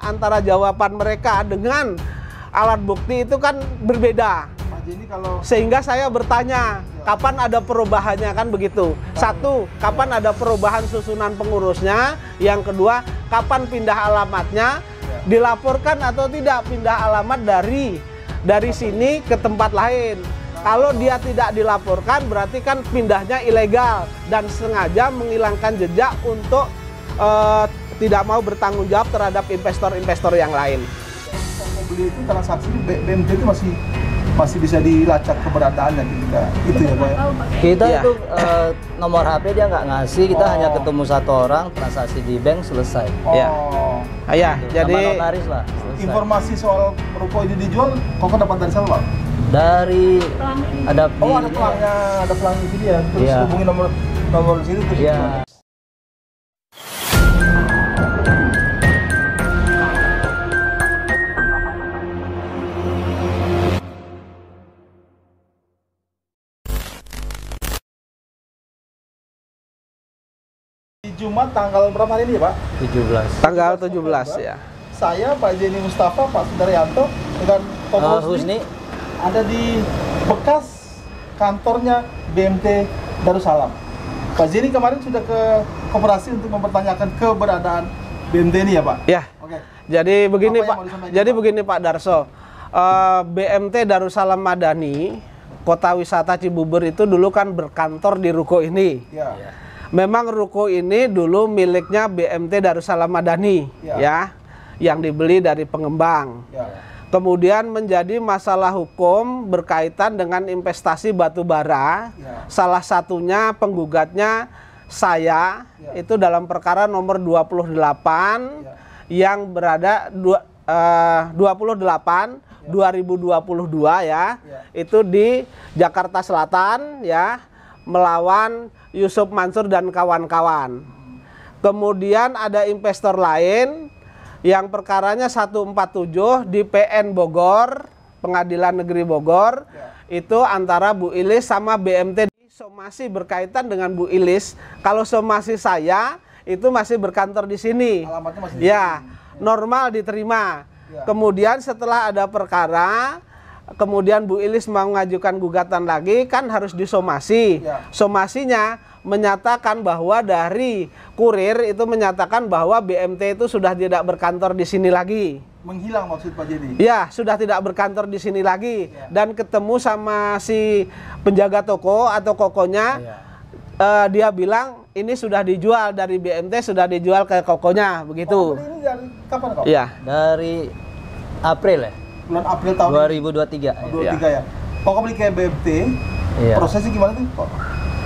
antara jawaban mereka dengan alat bukti itu kan berbeda. Sehingga saya bertanya, kapan ada perubahannya, kan begitu. Satu, kapan ada perubahan susunan pengurusnya. Yang kedua, kapan pindah alamatnya, dilaporkan atau tidak pindah alamat dari sini ke tempat lain. Kalau dia tidak dilaporkan berarti kan pindahnya ilegal dan sengaja menghilangkan jejak untuk tidak mau bertanggung jawab terhadap investor-investor yang lain. Beli itu transaksi BMT itu masih bisa dilacak keberadaannya ketika itu ya Pak? Kita itu nomor HP dia nggak ngasih, kita hanya ketemu satu orang, transaksi di bank selesai. Ya, jadi notaris lah. Selesai. Informasi soal ruko ini dijual, kok dapat dari siapa Pak? Dari ada ada pelangnya sini ya, terus hubungi nomor di sini terus. Iya. Jumat tanggal berapa hari ini ya Pak? 17. tanggal 17 ya. Saya Pak Jeni Mustafa, Pak Sudaryanto dengan Pak Husni ada di bekas kantornya BMT Darussalam. Pak Jeni kemarin sudah ke koperasi untuk mempertanyakan keberadaan BMT ini ya Pak? Ya. Oke. Jadi begini Pak. Jadi begini Pak Darso. BMT Darussalam Madani, Kota Wisata Cibubur itu dulu kan berkantor di ruko ini. Ya. Memang ruko ini dulu miliknya BMT Darussalam Madani, ya, yang dibeli dari pengembang. Kemudian menjadi masalah hukum berkaitan dengan investasi batu bara. Salah satunya penggugatnya saya, itu dalam perkara nomor 28 yang berada 28 2022 ya. Itu di Jakarta Selatan ya, melawan Yusuf Mansur dan kawan-kawan. Kemudian ada investor lain yang perkaranya 147 di PN Bogor, Pengadilan Negeri Bogor. Itu antara Bu Ilis sama BMT. Somasi berkaitan dengan Bu Ilis. Kalau somasi saya itu masih berkantor di sini. Alamatnya masih ya, normal diterima. Kemudian setelah ada perkara, kemudian Bu Ilis mau mengajukan gugatan lagi, kan harus disomasi. Somasinya menyatakan bahwa dari kurir itu menyatakan bahwa BMT itu sudah tidak berkantor di sini lagi. Menghilang maksud Pak Jeni? Ya, sudah tidak berkantor di sini lagi. Dan ketemu sama si penjaga toko atau kokonya, dia bilang ini sudah dijual dari BMT, sudah dijual ke kokonya, begitu. Ini dari kapan kok? Iya. dari April ya. Bulan April tahun 2023. 2023 ya. Kok beli kayak BMT? Prosesnya gimana tuh kok?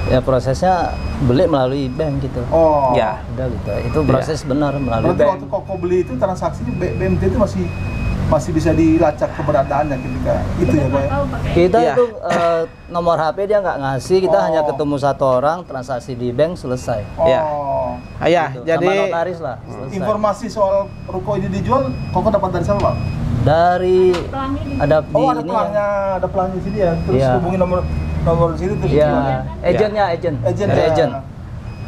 Ya prosesnya beli melalui bank gitu. Ya, udah gitu. Itu proses benar melalui berarti bank. waktu Koko beli itu transaksinya BMT itu masih bisa dilacak keberadaannya ketika itu ya Pak? Kita itu nomor HP dia nggak ngasih, kita hanya ketemu satu orang, transaksi di bank selesai. Ya, gitu. jadi sama notaris lah. Selesai. Informasi soal ruko ini dijual, Koko dapat dari siapa Pak? Dari ada ada pelangnya sini ya, terus hubungi nomor di sini terus agent.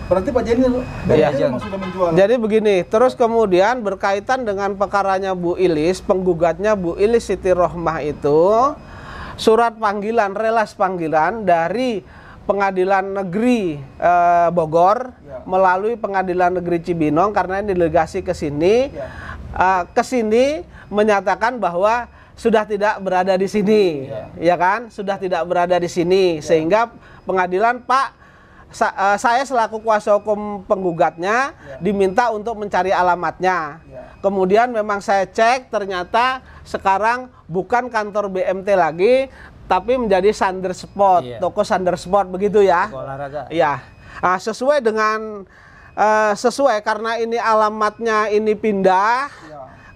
Berarti Pak Jeni memang sudah menjual. Jadi begini, terus kemudian berkaitan dengan perkaranya Bu Ilis, penggugatnya Bu Ilis Siti Rohmah itu surat panggilan, relas panggilan dari Pengadilan Negeri Bogor melalui Pengadilan Negeri Cibinong karena ini delegasi ke sini. Ke sini menyatakan bahwa sudah tidak berada di sini, ya kan? Sudah tidak berada di sini, sehingga pengadilan saya selaku kuasa hukum penggugatnya diminta untuk mencari alamatnya. Kemudian memang saya cek, ternyata sekarang bukan kantor BMT lagi, tapi menjadi Sander Sport, toko Sander Sport begitu ya? Olahraga. Iya. Nah, sesuai dengan karena ini alamatnya ini pindah.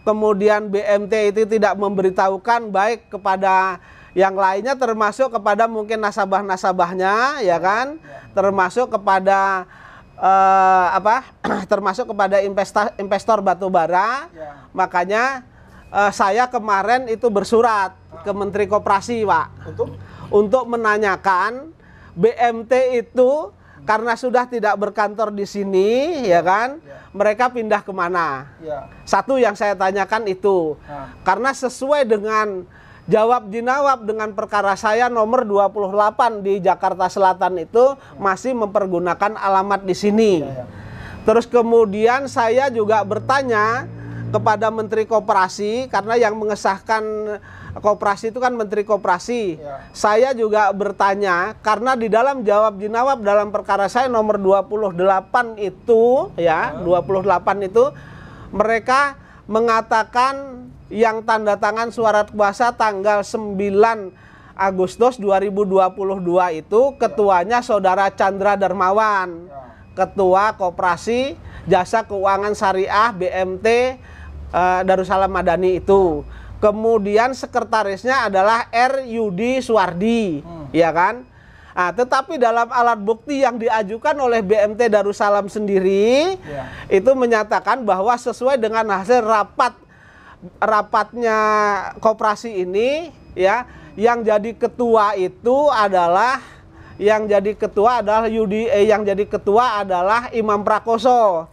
Kemudian BMT itu tidak memberitahukan baik kepada yang lainnya, termasuk kepada mungkin nasabah-nasabahnya, ya kan, termasuk kepada termasuk kepada investor batubara. Makanya saya kemarin itu bersurat ke Menteri Koperasi, Pak, untuk menanyakan BMT itu karena sudah tidak berkantor di sini, ya kan? Mereka pindah kemana? Ya. Satu yang saya tanyakan itu. Karena sesuai dengan jawab jinawab dengan perkara saya nomor 28 di Jakarta Selatan itu masih mempergunakan alamat di sini. Terus kemudian saya juga bertanya kepada Menteri Koperasi, karena yang mengesahkan koperasi itu kan Menteri Koperasi. Saya juga bertanya karena di dalam jawab jinawab dalam perkara saya nomor 28 itu ya, 28 itu mereka mengatakan yang tanda tangan surat kuasa tanggal 9 Agustus 2022 itu ketuanya Saudara Chandra Darmawan, Ketua Koperasi Jasa Keuangan Syariah BMT Darussalam Madani itu. Kemudian sekretarisnya adalah R. Yudi Suwardi, ya kan? Nah, tetapi dalam alat bukti yang diajukan oleh BMT Darussalam sendiri itu menyatakan bahwa sesuai dengan hasil rapatnya koperasi ini, ya, yang jadi ketua itu adalah Imam Prakoso.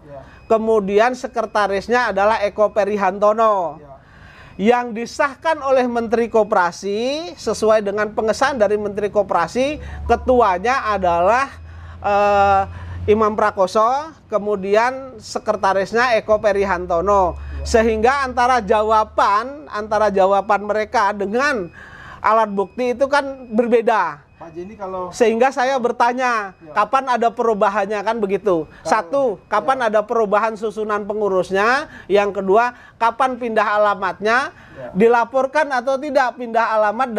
Kemudian sekretarisnya adalah Eko Perihantono. Yang disahkan oleh Menteri Koperasi sesuai dengan pengesahan dari Menteri Koperasi, ketuanya adalah Imam Prakoso, kemudian sekretarisnya Eko Perihantono. Sehingga antara jawaban mereka dengan alat bukti itu kan berbeda. Pak Jenny, kalau sehingga saya bertanya, kapan ada perubahannya, kan begitu. Satu, kapan ada perubahan susunan pengurusnya. Yang kedua, kapan pindah alamatnya, dilaporkan atau tidak pindah alamat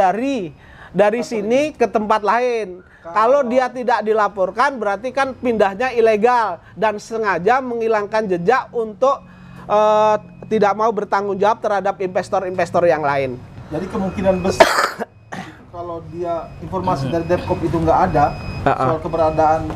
dari sini ke tempat lain. Kalau dia tidak dilaporkan, berarti kan pindahnya ilegal dan sengaja menghilangkan jejak untuk tidak mau bertanggung jawab terhadap investor-investor yang lain. Jadi kemungkinan besar kalau dia informasi dari Depkop itu nggak ada soal keberadaan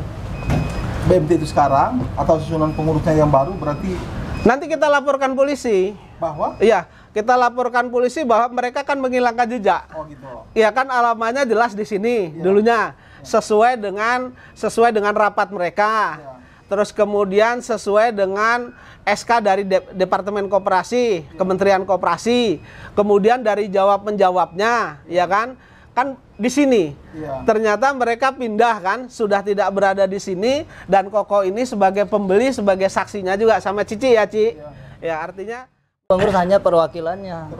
BMT itu sekarang atau susunan pengurusnya yang baru, berarti nanti kita laporkan polisi. Bahwa? Iya, kita laporkan polisi bahwa mereka kan menghilangkan jejak. Oh gitu. Iya kan, alamatnya jelas di sini dulunya, sesuai dengan rapat mereka. Terus kemudian sesuai dengan SK dari Departemen Koperasi, Kementerian Koperasi. Kemudian dari jawab-menjawabnya, ya kan? Kan di sini. Ternyata mereka pindah kan, sudah tidak berada di sini, dan Koko ini sebagai pembeli, sebagai saksinya juga sama Cici ya, Ci. Ya, artinya pengurus hanya perwakilannya.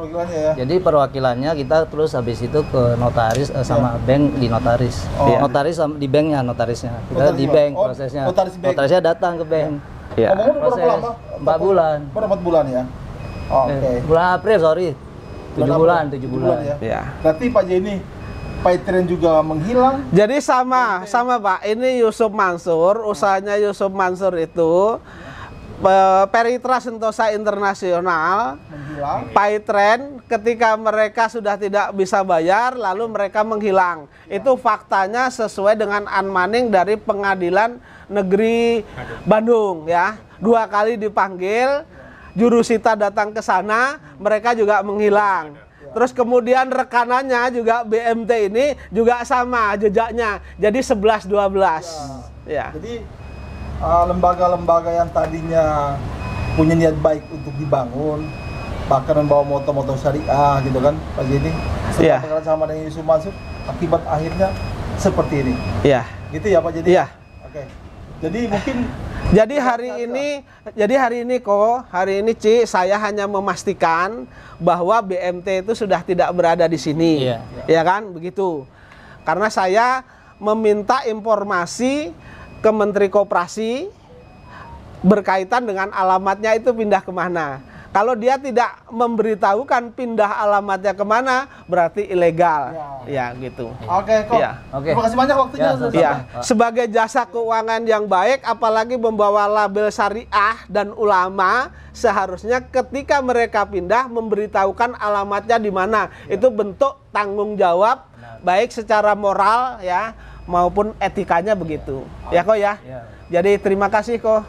Jadi perwakilannya kita terus habis itu ke notaris sama bank di notaris. Notaris di banknya, notarisnya. Kita di bank prosesnya. Notarisnya datang ke bank. Ngomong berapa lama? 4 bulan. Berapa bulan ya? Oke. Bulan April, sorry. 7 bulan. Ya. Berarti Pak Jenny, Paitren juga menghilang. Jadi sama Pak. Ini Yusuf Mansur, usahanya Yusuf Mansur itu Peritra Sentosa Internasional, Paitren, ketika mereka sudah tidak bisa bayar, lalu mereka menghilang. Itu faktanya sesuai dengan unmanning dari Pengadilan Negeri Bandung, ya. 2 kali dipanggil, jurusita datang ke sana, mereka juga menghilang. Terus kemudian rekanannya juga BMT ini juga sama jejaknya. Jadi 11-12. Ya. Jadi lembaga-lembaga yang tadinya punya niat baik untuk dibangun, bahkan membawa moto-moto syariah gitu kan, Pak Jenny, setelah sama dengan Yusuf Mansur, akibat akhirnya seperti ini. Iya. Gitu ya Pak Jenny? Iya. Oke. Jadi mungkin hari ini Ci, saya hanya memastikan bahwa BMT itu sudah tidak berada di sini. Ya kan, begitu. Karena saya meminta informasi ke Menteri Koperasi berkaitan dengan alamatnya itu pindah kemana. Kalau dia tidak memberitahukan pindah alamatnya kemana, berarti ilegal. Ya gitu. Oke, kok. Terima kasih banyak waktunya. Sebagai jasa keuangan yang baik, apalagi membawa label syariah dan ulama, seharusnya ketika mereka pindah memberitahukan alamatnya di mana. Itu bentuk tanggung jawab baik secara moral, ya, maupun etikanya begitu. Ya kok ya. Jadi terima kasih kok.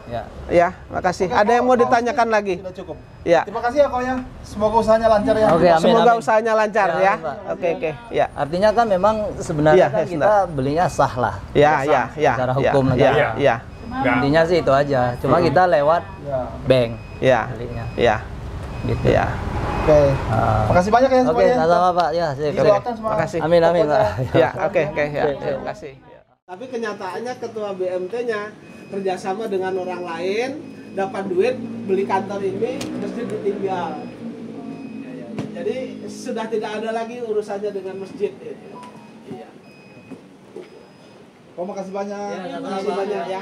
Ya, makasih. Ada yang mau ditanyakan lagi? Sudah cukup. Ya. Terima kasih ya kok ya. Semoga usahanya lancar ya. Oke, amin, Semoga amin. usahanya lancar ya. Oke. Ya. Artinya kan memang sebenarnya kan kita belinya sah lah. Ya. Secara hukum negara. Ya. Intinya sih itu aja. Cuma kita lewat bank. Ya. Belinya. Ya. Gitu. Ya. Oke. Makasih banyak ya Oke, semuanya. sama-sama Pak. Ya, sip. Makasih. Amin, amin, Pak. Ya, oke, ya. Terima kasih. Tapi kenyataannya ketua BMT-nya kerjasama dengan orang lain, dapat duit, beli kantor ini, masjid ditinggal. Jadi sudah tidak ada lagi urusannya dengan masjid. Iya. Makasih banyak. Terima kasih banyak ya.